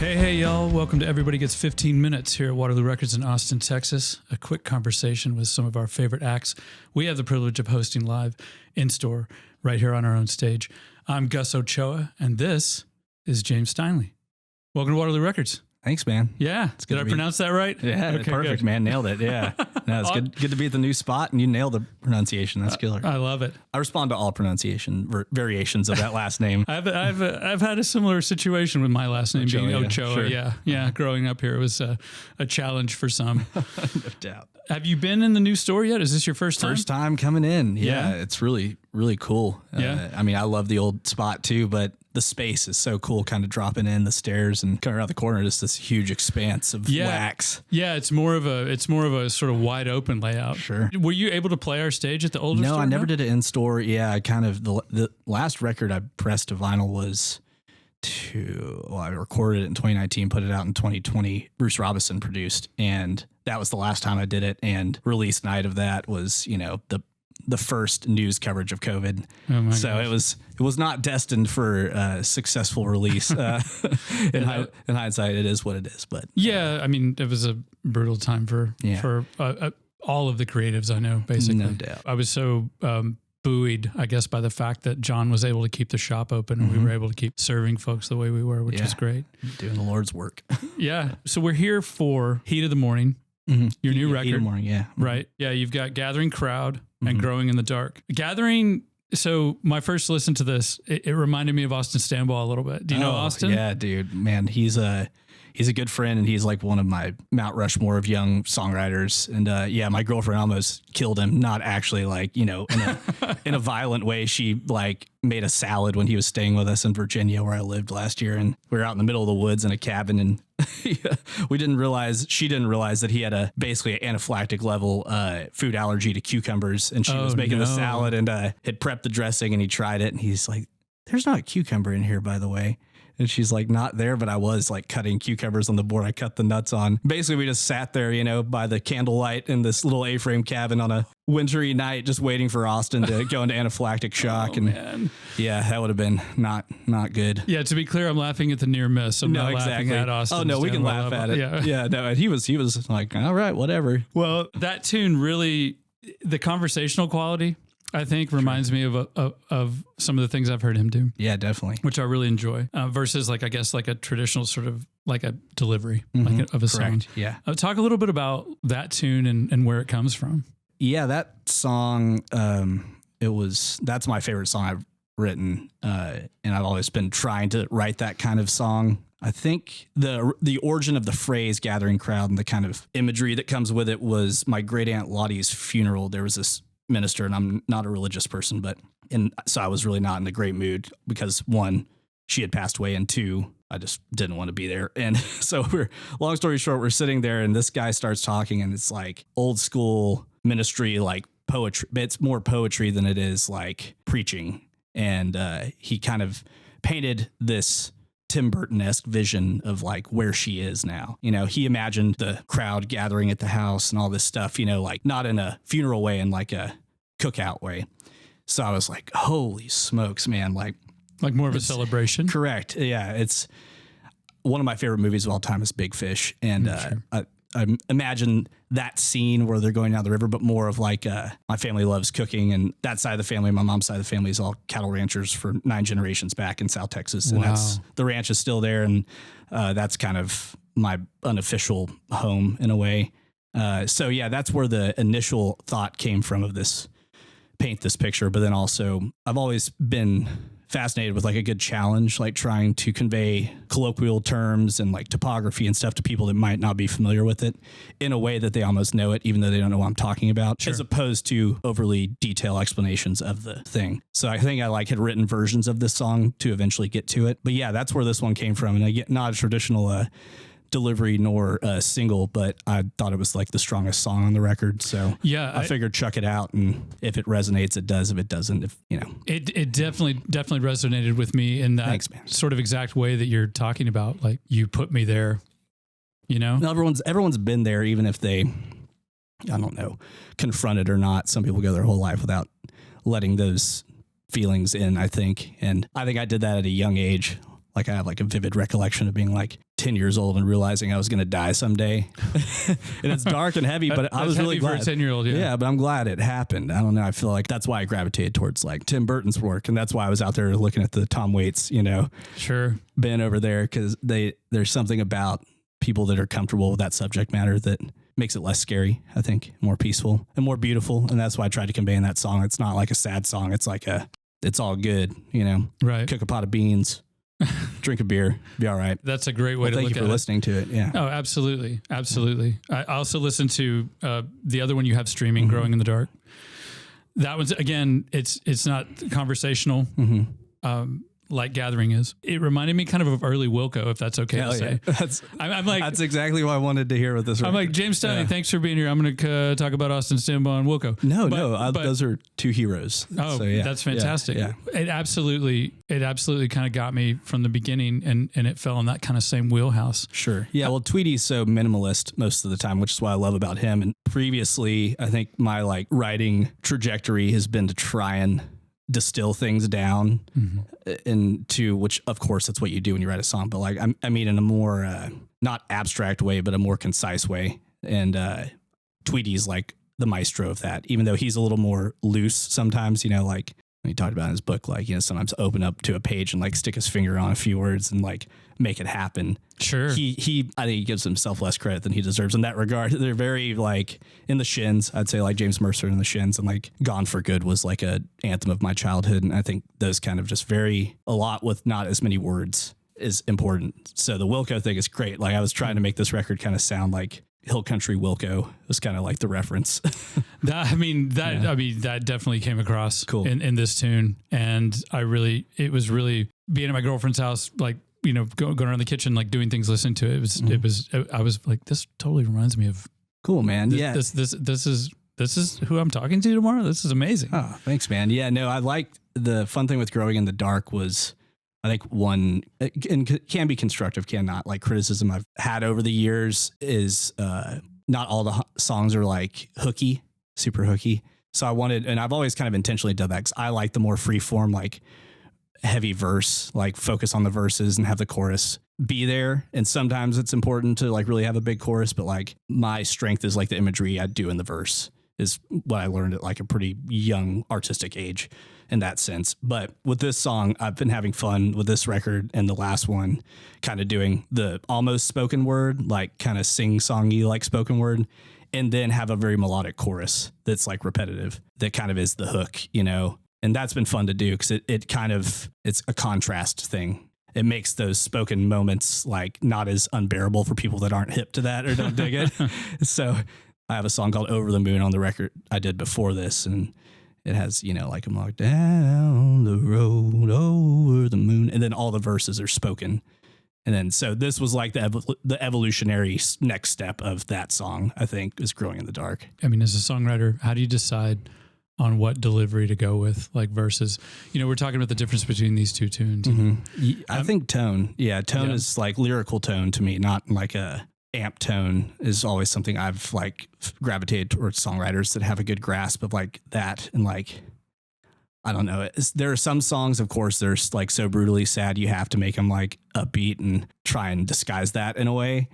Hey, y'all. Welcome to Everybody Gets 15 Minutes here at Waterloo Records in Austin, Texas. A quick conversation with some of our favorite acts we have the privilege of hosting live in-store right here on our own stage. I'm Gus Ochoa, and this is James Steinle. Welcome to Waterloo Records. Thanks, man. Yeah. Did I pronounce that right? Yeah, okay, perfect, good. man. Nailed it. Yeah. No, it's good to be at the new spot, and you nailed the pronunciation. That's killer. I love it. I respond to all pronunciation variations of that last name. I've had a similar situation with my last name being Ochoa. Sure. Yeah. Growing up here, it was a challenge for some. No doubt. Have you been in the new store yet? Is this your first time? First time coming in. Yeah. It's really, really cool. Yeah. I mean, I love the old spot too, but the space is so cool, kind of dropping in the stairs and coming around the corner, just this huge expanse of wax. Yeah, it's more of a sort of wide open layout. Sure. Were you able to play our stage at the older store? No, I never did it in store. Yeah, I kind of the last record I pressed to vinyl was I recorded it in 2019, put it out in 2020. Bruce Robinson produced, and that was the last time I did it. And release night of that was, the first news coverage of COVID. Oh my so gosh. it was not destined for a successful release. In hindsight, it is what it is. But yeah, I mean, it was a brutal time for all of the creatives I know, basically. No doubt. I was so buoyed, I guess, by the fact that John was able to keep the shop open and we were able to keep serving folks the way we were, which was great. Doing the Lord's work. Yeah. So we're here for Heat of the Morning. Your new record. Heat of the Morning, yeah. Right. Yeah, you've got Gathering Crowd and Growing in the Dark. Gathering, so my first listen to this, it reminded me of Austin Stambaugh a little bit. Do you know Austin? Yeah, dude. Man, he's a good friend, and he's like one of my Mount Rushmore of young songwriters. And my girlfriend almost killed him. Not actually in a violent way. She made a salad when he was staying with us in Virginia, where I lived last year, and we were out in the middle of the woods in a cabin, and she didn't realize that he had basically an anaphylactic level food allergy to cucumbers, and she was making the salad and had prepped the dressing, and he tried it, and he's like, "There's not a cucumber in here, by the way." And she's like, "Not there," but I was cutting cucumbers on the board. I cut the nuts on. Basically, we just sat there, by the candlelight in this little A-frame cabin on a wintry night, just waiting for Austin to go into anaphylactic shock. Man. Yeah, that would have been not good. Yeah, to be clear, I'm laughing at the near miss. I'm not laughing at Austin. Oh no, we can laugh at it. Yeah, no, he was like, all right, whatever. Well, that tune really, the conversational quality, I think, reminds me of some of the things I've heard him do. Yeah, definitely. Which I really enjoy versus a traditional sort of like a delivery of a song. Yeah. Talk a little bit about that tune and where it comes from. Yeah, that song, that's my favorite song I've written. And I've always been trying to write that kind of song. I think the origin of the phrase Gathering Crowd and the kind of imagery that comes with it was my great aunt Lottie's funeral. There was this minister, and I'm not a religious person, and so I was really not in a great mood because one, she had passed away, and two, I just didn't want to be there. And so long story short, we're sitting there, and this guy starts talking, and it's like old school ministry, like poetry, but it's more poetry than it is like preaching. And he kind of painted this Tim Burton-esque vision of where she is now. He imagined the crowd gathering at the house and all this stuff, not in a funeral way, in a cookout way. So I was like, holy smokes, man. Like more of a celebration. Correct. Yeah. It's one of my favorite movies of all time is Big Fish. And sure. I imagine that scene where they're going down the river, but more of my family loves cooking, and that side of the family, my mom's side of the family, is all cattle ranchers for 9 generations back in South Texas. And the ranch is still there. And that's kind of my unofficial home in a way. So yeah, that's where the initial thought came from of this, paint this picture. But then also I've always been fascinated with a good challenge, trying to convey colloquial terms and topography and stuff to people that might not be familiar with it in a way that they almost know it, even though they don't know what I'm talking about, sure, as opposed to overly detailed explanations of the thing. So I think I had written versions of this song to eventually get to it. But yeah, that's where this one came from. And I get not a traditional delivery nor a single, but I thought it was the strongest song on the record. So yeah, I figured chuck it out, and if it resonates, it does. If it doesn't, it definitely resonated with me in that sort of exact way that you're talking about. You put me there, everyone's been there, even if they, I don't know, confront it or not. Some people go their whole life without letting those feelings in, I think. And I think I did that at a young age. Like I have like a vivid recollection of being like 10 years old and realizing I was going to die someday. And it's dark and heavy, but I was really glad. For a 10-year-old, yeah, but I'm glad it happened. I don't know. I feel like that's why I gravitated towards like Tim Burton's work. And that's why I was out there looking at the Tom Waits, Sure. band over there. Cause there's something about people that are comfortable with that subject matter that makes it less scary, I think, more peaceful and more beautiful. And that's why I tried to convey in that song. It's not like a sad song. It's like it's all good, Right. Cook a pot of beans, drink a beer, be all right. That's a great way to look at it. Thank you for listening to it. Yeah. Oh, absolutely. Absolutely. I also listened to the other one you have streaming, Growing in the Dark. That one's, again, it's not conversational like Gathering is. It reminded me kind of early Wilco, if that's okay to say. I'm like, that's exactly what I wanted to hear with this record. I'm like, James Steinle, thanks for being here. I'm going to talk about Austin Stambaugh and Wilco. No, those are two heroes. Oh, so, that's fantastic. Yeah. It absolutely kind of got me from the beginning, and it fell in that kind of same wheelhouse. Sure. Yeah. Well, Tweedy's so minimalist most of the time, which is what I love about him. And previously, I think my like writing trajectory has been to try and distill things down into, which of course that's what you do when you write a song, but like, I mean, in a more, not abstract way, but a more concise way. And, Tweedy's like the maestro of that, even though he's a little more loose sometimes, like he talked about in his book, like, sometimes open up to a page and like stick his finger on a few words and like make it happen. Sure. I think he gives himself less credit than he deserves in that regard. They're very like in the Shins. I'd say like James Mercer in the Shins, and like Gone for Good was like a anthem of my childhood. And I think those kind of just a lot with not as many words is important. So the Wilco thing is great. Like I was trying to make this record kind of sound like Hill Country Wilco. Was kind of like the reference. That definitely came across cool in this tune. And it was really being at my girlfriend's house, like, going around the kitchen, like doing things, listening to it. I was like, this totally reminds me of cool, man. This is who I'm talking to tomorrow. This is amazing. Oh, thanks, man. Yeah, no, I liked the fun thing with Growing in the Dark was, I think and can be constructive, cannot, like criticism I've had over the years is, not all the songs are like hooky, super hooky. So and I've always kind of intentionally done that because I like the more free form, like heavy verse, like focus on the verses and have the chorus be there. And sometimes it's important to like really have a big chorus, but like my strength is like the imagery I do in the verse is what I learned at like a pretty young artistic age in that sense. But with this song, I've been having fun with this record and the last one, kind of doing the almost spoken word, like kind of sing-songy like spoken word, and then have a very melodic chorus that's like repetitive, that kind of is the hook, And that's been fun to do because it's a contrast thing. It makes those spoken moments like not as unbearable for people that aren't hip to that or don't dig it. So I have a song called Over the Moon on the record I did before this, and it has, like I'm like down the road over the moon, and then all the verses are spoken. And then so this was like the evolutionary next step of that song, I think, is Growing in the Dark. I mean, as a songwriter, how do you decide on what delivery to go with, like verses? We're talking about the difference between these two tunes. I think tone. Yeah, tone is like lyrical tone to me, not like a amp tone is always something I've like gravitated towards songwriters that have a good grasp of like that. And like, I don't know. There are some songs, of course, they're like so brutally sad, you have to make them like upbeat and try and disguise that in a way.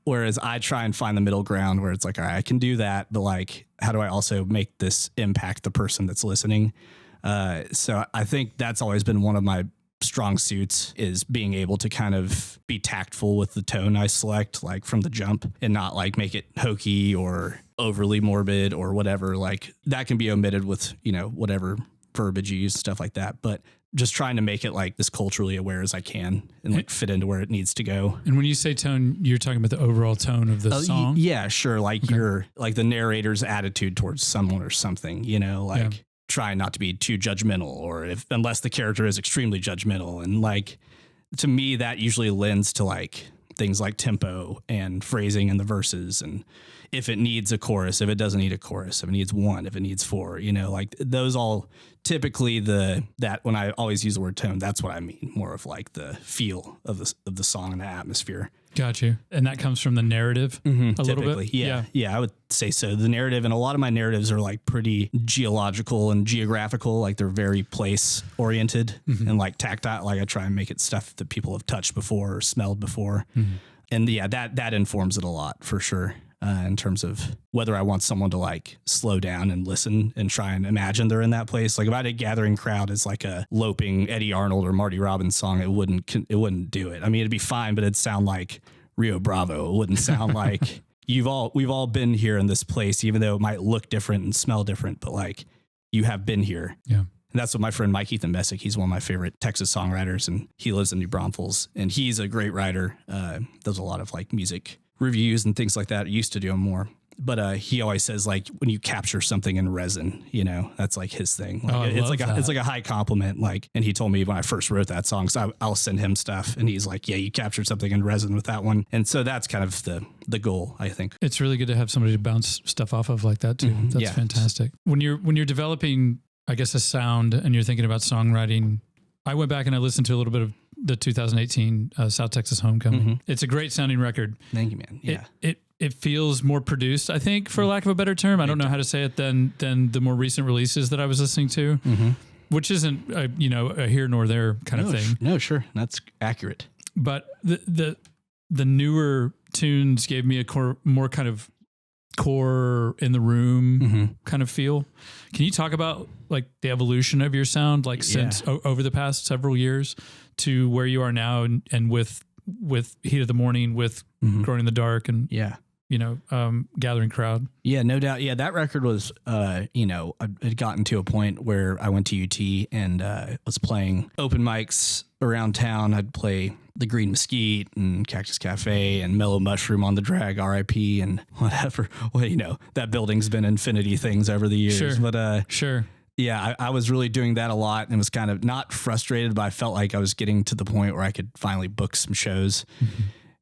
Whereas I try and find the middle ground where it's like, all right, I can do that, but like, how do I also make this impact the person that's listening? So I think that's always been one of my strong suits, is being able to kind of be tactful with the tone I select, like from the jump, and not like make it hokey or overly morbid or whatever. Like that can be omitted with, whatever verbiage you use, stuff like that. But just trying to make it like as culturally aware as I can and like fit into where it needs to go. And when you say tone, you're talking about the overall tone of the song? Yeah, sure. Like your, like the narrator's attitude towards someone or something, trying not to be too judgmental, or unless the character is extremely judgmental. And like, to me, that usually lends to like things like tempo and phrasing in the verses. And if it needs a chorus, if it doesn't need a chorus, if it needs one, if it needs four, like those all typically that when I always use the word tone, that's what I mean, more of like the feel of the song and the atmosphere. Got you. And that comes from the narrative a little bit? Yeah, I would say so. The narrative, and a lot of my narratives are like pretty geological and geographical. Like they're very place oriented and like tactile. Like I try and make it stuff that people have touched before or smelled before. And yeah, that informs it a lot for sure. In terms of whether I want someone to like slow down and listen and try and imagine they're in that place. Like if I had a gathering crowd as like a loping Eddie Arnold or Marty Robbins song, it wouldn't do it. I mean, it'd be fine, but it'd sound like Rio Bravo. It wouldn't sound like we've all been here in this place, even though it might look different and smell different, but like you have been here. Yeah. And that's what my friend Mike Ethan Messick, he's one of my favorite Texas songwriters, and he lives in New Braunfels, and he's a great writer. Does a lot of like music reviews and things like that. I used to do them more, but he always says like when you capture something in resin, you know, that's like his thing. Like, it's like a high compliment. Like, and he told me when I first wrote that song, so I'll send him stuff, and he's like, yeah, you captured something in resin with that one. And so that's kind of the goal, I think. It's really good to have somebody to bounce stuff off of like that too. That's fantastic. When you're developing, I guess, a sound and you're thinking about songwriting, I went back and I listened to a little bit of the 2018 South Texas Homecoming. It's a great sounding record. Thank you, man. Yeah. It feels more produced, I think, for lack of a better term. I don't know how to say it than the more recent releases that I was listening to, which isn't a here nor there kind of thing. No, sure. That's accurate. But the newer tunes gave me a more kind of core in the room kind of feel. Can you talk about like the evolution of your sound, like since over the past several years to where you are now, and with Heat of the Morning, with Growing in the Dark, and Gathering Crowd? Yeah, no doubt. Yeah, that record was, it had gotten to a point where I went to UT and was playing open mics around town. I'd play the Green Mesquite and Cactus Cafe and Mellow Mushroom on the Drag, RIP, and whatever. Well, that building's been infinity things over the years. Sure. But sure. Yeah, I was really doing that a lot, and was kind of not frustrated, but I felt like I was getting to the point where I could finally book some shows.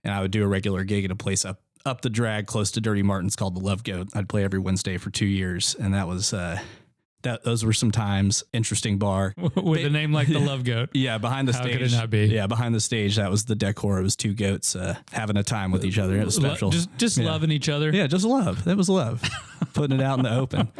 And I would do a regular gig at a place up the Drag close to Dirty Martin's called the Love Goat. I'd play every Wednesday for 2 years, and that was those were some times. Interesting bar with a name like the Love Goat. Yeah, behind the stage. How could it not be? Yeah, behind the stage. That was the decor. It was two goats having a time with each other. It was special. Just loving each other. Yeah, just love. That was love. Putting it out in the open.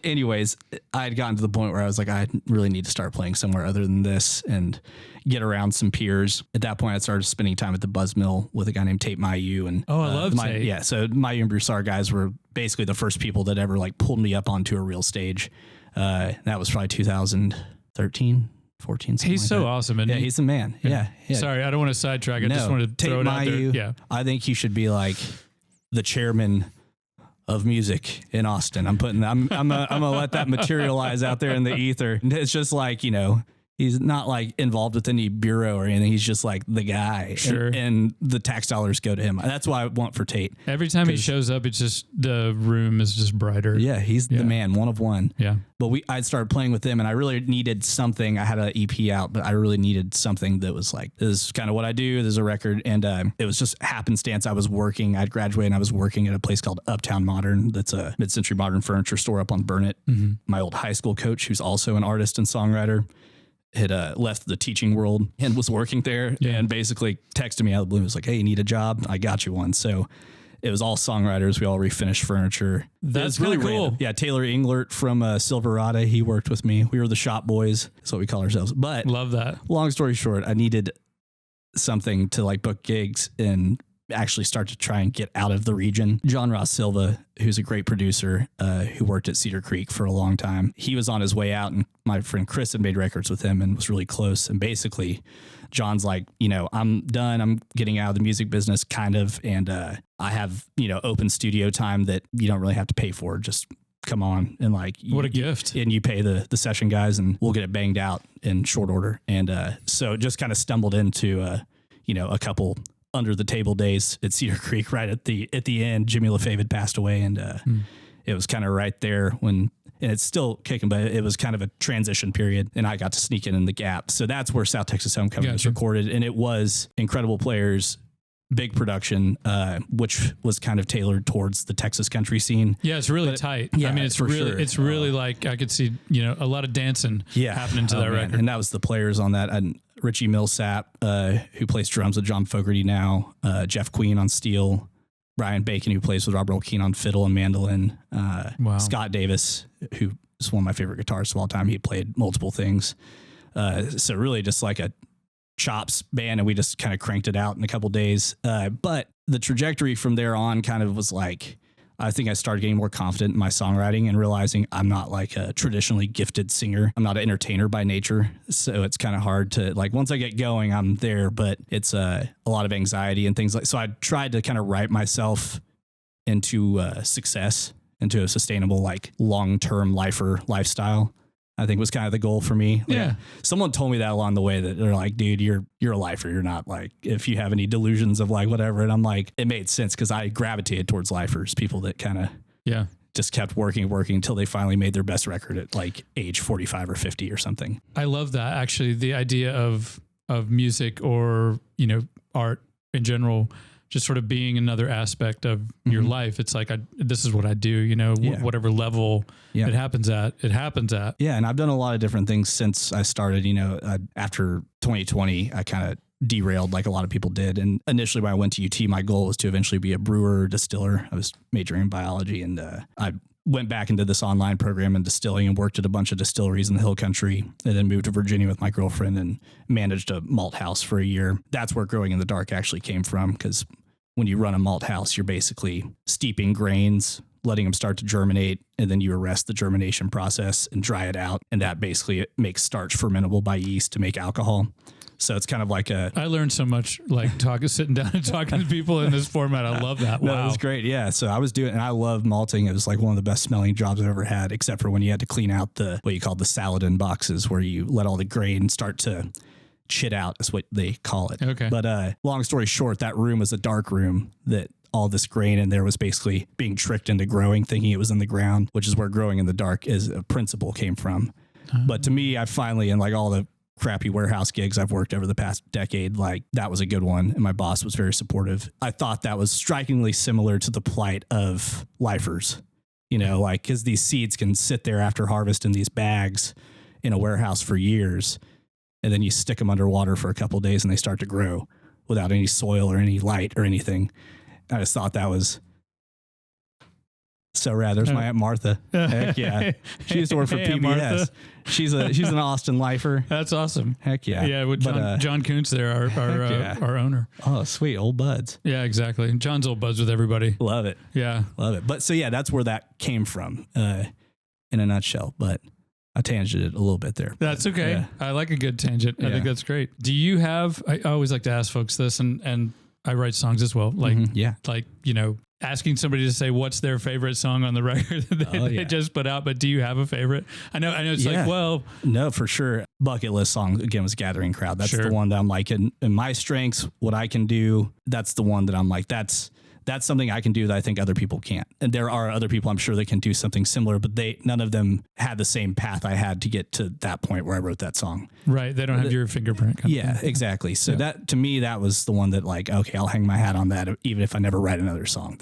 Anyways, I had gotten to the point where I was like, I really need to start playing somewhere other than this and get around some peers. At that point, I started spending time at the Buzz Mill with a guy named Tate Mayu. And I love Tate. Yeah, so Mayu and Broussard guys were basically the first people that ever like pulled me up onto a real stage. That was probably 2013. 14. He's so awesome. And he's the man. Yeah. Sorry, I don't want to sidetrack. I just wanted to throw it out there. Yeah. I think he should be like the chairman of music in Austin. I'm gonna let that materialize out there in the ether. It's just like, he's not like involved with any bureau or anything. He's just like the guy. Sure. And the tax dollars go to him. That's what I want for Tate. Every time he shows up, it's just, the room is just brighter. Yeah. He's the man, one of one. Yeah. But I started playing with them, and I really needed something. I had an EP out, but I really needed something that was like, this is kind of what I do. There's a record. And it was just happenstance. I'd graduated and I was working at a place called Uptown Modern. That's a mid-century modern furniture store up on Burnett. My old high school coach, who's also an artist and songwriter, had left the teaching world and was working there, and basically texted me out of the blue. It was like, hey, you need a job? I got you one. So it was all songwriters. We all refinished furniture. That's really cool. Random. Yeah. Taylor Englert from Silverado, he worked with me. We were the shop boys. That's what we call ourselves. But love that. Long story short, I needed something to like book gigs and actually start to try and get out of the region. John Ross Silva, who's a great producer, who worked at Cedar Creek for a long time. He was on his way out, and my friend Chris had made records with him and was really close. And basically John's like, I'm done. I'm getting out of the music business kind of. And I have, open studio time that you don't really have to pay for. Just come on. And like, what a gift. And you pay the session guys, and we'll get it banged out in short order. And so just kind of stumbled into, a couple under the table days at Cedar Creek right at the end. Jimmy LaFave had passed away, and it was kind of right there when, and it's still kicking, but it was kind of a transition period, and I got to sneak in the gap. So that's where South Texas Homecoming was recorded, and it was incredible players, big production, which was kind of tailored towards the Texas country scene. Yeah, it's really tight. Yeah, I mean, it's really like, I could see, a lot of dancing happening to that record. And that was the players on that. And Richie Millsap, who plays drums with John Fogerty now, Jeff Queen on steel, Brian Bacon, who plays with Robert O'Keen on fiddle and mandolin, Scott Davis, who is one of my favorite guitarists of all time. He played multiple things. So really just like a chops band, and we just kind of cranked it out in a couple days. But the trajectory from there on kind of was like, I think I started getting more confident in my songwriting and realizing I'm not like a traditionally gifted singer. I'm not an entertainer by nature. So it's kind of hard to like, once I get going, I'm there, but it's a lot of anxiety and things like, so I tried to kind of write myself into success, into a sustainable, like long-term lifestyle. I think was kind of the goal for me. Like, yeah. Someone told me that along the way, that they're like, dude, you're a lifer. You're not like, if you have any delusions of like whatever. And I'm like, it made sense because I gravitated towards lifers, people that kind of just kept working until they finally made their best record at like age 45 or 50 or something. I love that, actually, the idea of music or, art in general, just sort of being another aspect of your life. It's like, this is what I do, whatever level it happens at. Yeah. And I've done a lot of different things since I started, after 2020, I kind of derailed like a lot of people did. And initially when I went to UT, my goal was to eventually be a brewer, distiller. I was majoring in biology, and I went back into this online program in distilling and worked at a bunch of distilleries in the Hill Country, and then moved to Virginia with my girlfriend and managed a malt house for a year. That's where Growing in the Dark actually came from, because when you run a malt house, you're basically steeping grains, letting them start to germinate, and then you arrest the germination process and dry it out. And that basically makes starch fermentable by yeast to make alcohol. So it's kind of like I learned so much, like sitting down and talking to people in this format. I love that. Wow. No, it was great. Yeah. So I was doing, and I love malting. It was like one of the best smelling jobs I've ever had, except for when you had to clean out what you call the Saladin boxes, where you let all the grain start to chit out, is what they call it. Okay. But long story short, that room was a dark room that all this grain in there was basically being tricked into growing, thinking it was in the ground, which is where Growing in the Dark as a principle came from. But to me, I finally, in like all the crappy warehouse gigs I've worked over the past decade, like that was a good one. And my boss was very supportive. I thought that was strikingly similar to the plight of lifers, like, cause these seeds can sit there after harvest in these bags in a warehouse for years. And then you stick them underwater for a couple of days and they start to grow without any soil or any light or anything. I just thought that was so rad. There's my Aunt Martha. Heck yeah. She used to work for PBS. Martha. She's an Austin lifer. That's awesome. Heck yeah. Yeah. With John Kuntz there, our owner. Oh, sweet. Old buds. Yeah, exactly. John's old buds with everybody. Love it. Yeah. Love it. But so yeah, that's where that came from in a nutshell. But I tangented a little bit there. That's okay. Yeah. I like a good tangent. I think that's great. Do you have, I always like to ask folks this, and I write songs as well. Like, asking somebody to say what's their favorite song on the record that they just put out, but do you have a favorite? I know it's like, well, no, for sure. Bucket list song again was Gathering Crowd. That's the one that I'm like, in my strengths, what I can do. That's the one that I'm like, that's something I can do that I think other people can't. And there are other people I'm sure that can do something similar, but none of them had the same path I had to get to that point where I wrote that song. Right. They don't have your fingerprint. Yeah, exactly. So that, to me, that was the one that like, okay, I'll hang my hat on that even if I never write another song.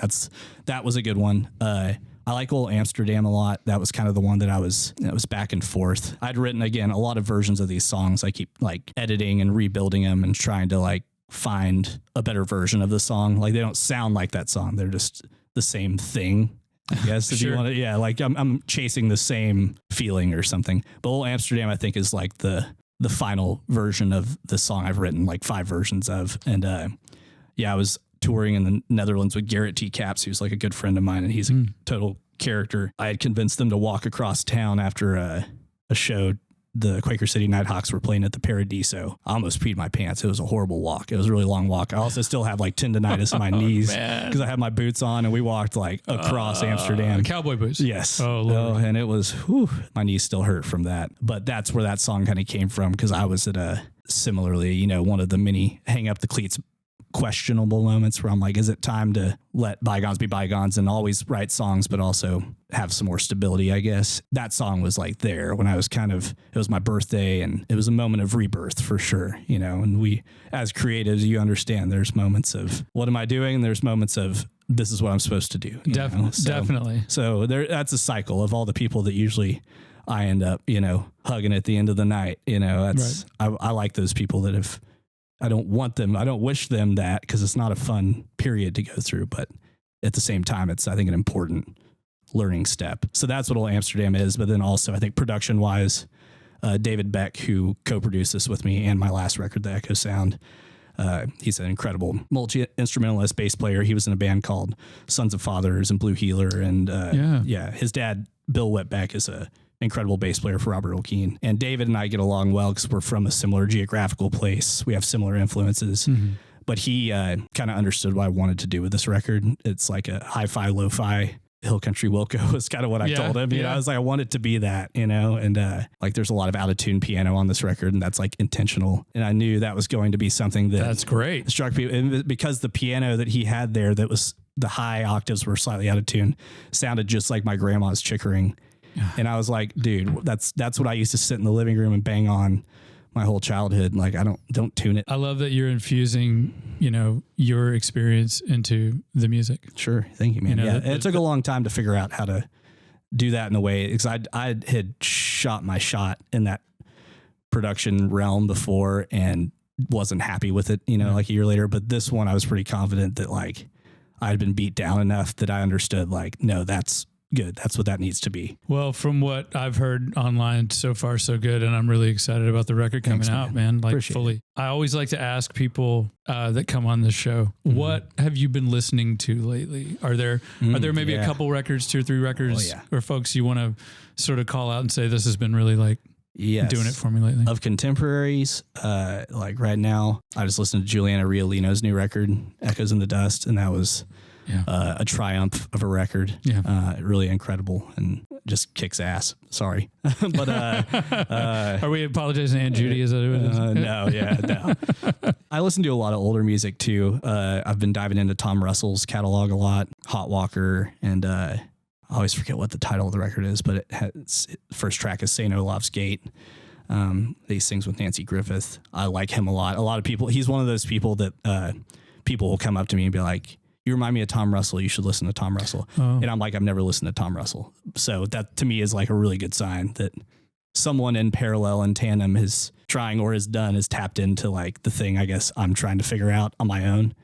That was a good one. I like Old Amsterdam a lot. That was kind of the one that was back and forth. I'd written, again, a lot of versions of these songs. I keep like editing and rebuilding them and trying to like find a better version of the song. Like they don't sound like that song. They're just the same thing, I guess. If you want to, yeah, like I'm chasing the same feeling or something. But Old Amsterdam, I think, is like the final version of the song I've written like 5 versions of. And I was touring in the Netherlands with Garrett T. Capps, who's like a good friend of mine, and he's a total character. I had convinced them to walk across town after a show. The Quaker City Nighthawks were playing at the Paradiso. I almost peed my pants. It was a horrible walk. It was a really long walk. I also still have like tendonitis in my knees because I had my boots on, and we walked like across Amsterdam. Cowboy boots. Yes. Oh, Lord. And it was, my knees still hurt from that. But that's where that song kind of came from, because I was at similarly, one of the many hang up the cleats questionable moments where I'm like, is it time to let bygones be bygones and always write songs, but also have some more stability, I guess. That song was like there when I was it was my birthday, and it was a moment of rebirth for sure, and we, as creatives, you understand there's moments of what am I doing? And there's moments of this is what I'm supposed to do. Definitely. So that's a cycle of all the people that usually I end up, hugging at the end of the night. That's, right. I like those people that I don't wish them that, because it's not a fun period to go through, but at the same time, it's, I think, an important learning step. So that's what Old Amsterdam is. But then also, I think production wise, David Beck, who co-produced this with me and my last record, The Echo Sound, he's an incredible multi-instrumentalist bass player. He was in a band called Sons of Fathers and Blue Healer. And his dad, Bill Whitbeck, is a incredible bass player for Robert Earl Keen. And David and I get along well because we're from a similar geographical place. We have similar influences. Mm-hmm. But he kind of understood what I wanted to do with this record. It's like a hi-fi, lo-fi, Hill Country Wilco was kind of what I told him. I was like, I want it to be that, and like there's a lot of out-of-tune piano on this record, and that's like intentional. And I knew that was going to be something that's great. Struck people, and because the piano that he had there, that was the high octaves were slightly out of tune, sounded just like my grandma's chickering. And I was like, dude, that's what I used to sit in the living room and bang on my whole childhood. Like, I don't tune it. I love that you're infusing, your experience into the music. Sure. Thank you, man. It took a long time to figure out how to do that in a way, because I had shot my shot in that production realm before and wasn't happy with it, like a year later. But this one, I was pretty confident that like I had been beat down enough that I understood like, no, that's good. That's what that needs to be. Well, from what I've heard online, so far so good, and I'm really excited about the record coming out, man. Like Appreciate fully. It. I always like to ask people that come on this show, what have you been listening to lately? Are there maybe a couple records, 2 or 3 records, or folks you want to sort of call out and say this has been really like doing it for me lately? Of contemporaries, like right now, I just listened to Julianna Riolino's new record, Echoes in the Dust, and that was a triumph of a record. Really incredible and just kicks ass. Sorry. But are we apologizing to Aunt Judy? Is that what it is? No. I listen to a lot of older music too. I've been diving into Tom Russell's catalog a lot, Hotwalker, and I always forget what the title of the record is, but first track is St. Olav's Gate. He sings with Nancy Griffith. I like him a lot. A lot of people, he's one of those people that people will come up to me and be like, you remind me of Tom Russell. You should listen to Tom Russell. Oh. And I'm like, I've never listened to Tom Russell. So that to me is like a really good sign that someone in parallel and tandem is trying or has tapped into like the thing I guess I'm trying to figure out on my own.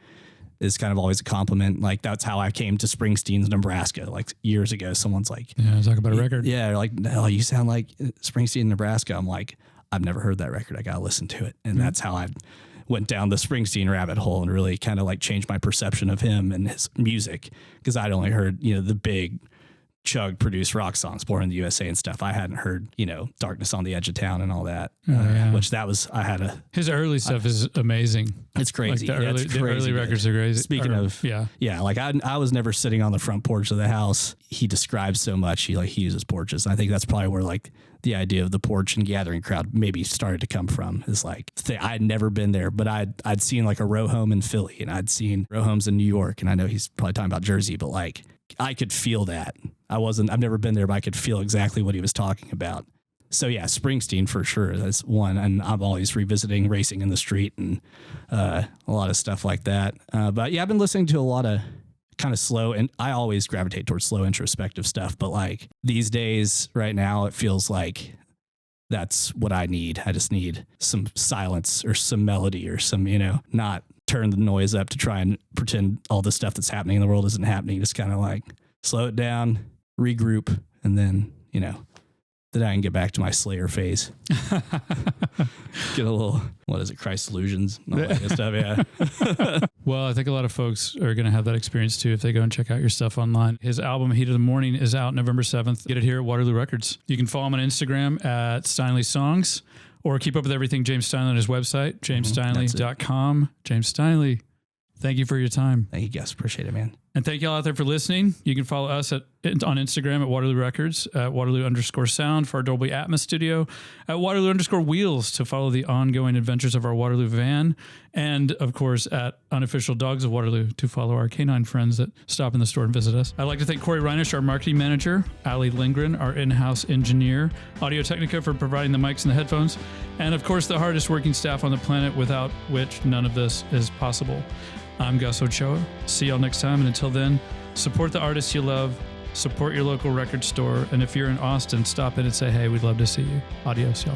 Is kind of always a compliment. Like that's how I came to Springsteen's Nebraska. Like years ago, someone's like, talk about a record. Yeah. Like, no, you sound like Springsteen, Nebraska. I'm like, I've never heard that record. I got to listen to it. And that's how I went down the Springsteen rabbit hole and really kind of like changed my perception of him and his music. Cause I'd only heard, the big Chug produced rock songs, Born in the USA and stuff. I hadn't heard, Darkness on the Edge of Town and all that, which his early stuff is amazing. It's crazy. Like the early records are crazy. Speaking of, like I was never sitting on the front porch of the house. He describes so much. He uses porches. And I think that's probably where like the idea of the porch and gathering crowd maybe started to come from. Is like I'd never been there, but I'd seen like a row home in Philly and I'd seen row homes in New York. And I know he's probably talking about Jersey, but like I could feel that. I've never been there, but I could feel exactly what he was talking about. So yeah, Springsteen for sure. That's one. And I'm always revisiting Racing in the Street and a lot of stuff like that. But yeah, I've been listening to a lot of kind of slow, and I always gravitate towards slow introspective stuff. But like these days right now, it feels like that's what I need. I just need some silence or some melody or some, not turn the noise up to try and pretend all the stuff that's happening in the world isn't happening. Just kind of like slow it down, regroup, and then, then I can get back to my Slayer phase. Get a little, Christ Illusions and all that good stuff, yeah. Well, I think a lot of folks are going to have that experience too if they go and check out your stuff online. His album, Heat of the Morning, is out November 7th. Get it here at Waterloo Records. You can follow him on Instagram at Steinle Songs, or keep up with everything James Steinle on his website, jamessteinle.com. James Steinle, thank you for your time. Thank you, Gus. Appreciate it, man. And thank you all out there for listening. You can follow us on Instagram at Waterloo Records, at Waterloo_Sound for our Dolby Atmos studio, at Waterloo_Wheels to follow the ongoing adventures of our Waterloo van, and of course at Unofficial Dogs of Waterloo to follow our canine friends that stop in the store and visit us. I'd like to thank Cory Reinisch, our marketing manager, Allie Lingren, our in-house engineer, Audio-Technica for providing the mics and the headphones, and of course the hardest working staff on the planet without which none of this is possible. I'm Gus Ochoa. See y'all next time. And until then, support the artists you love, Support your local record store. And if you're in Austin, stop in and say, hey, we'd love to see you. Adios, y'all.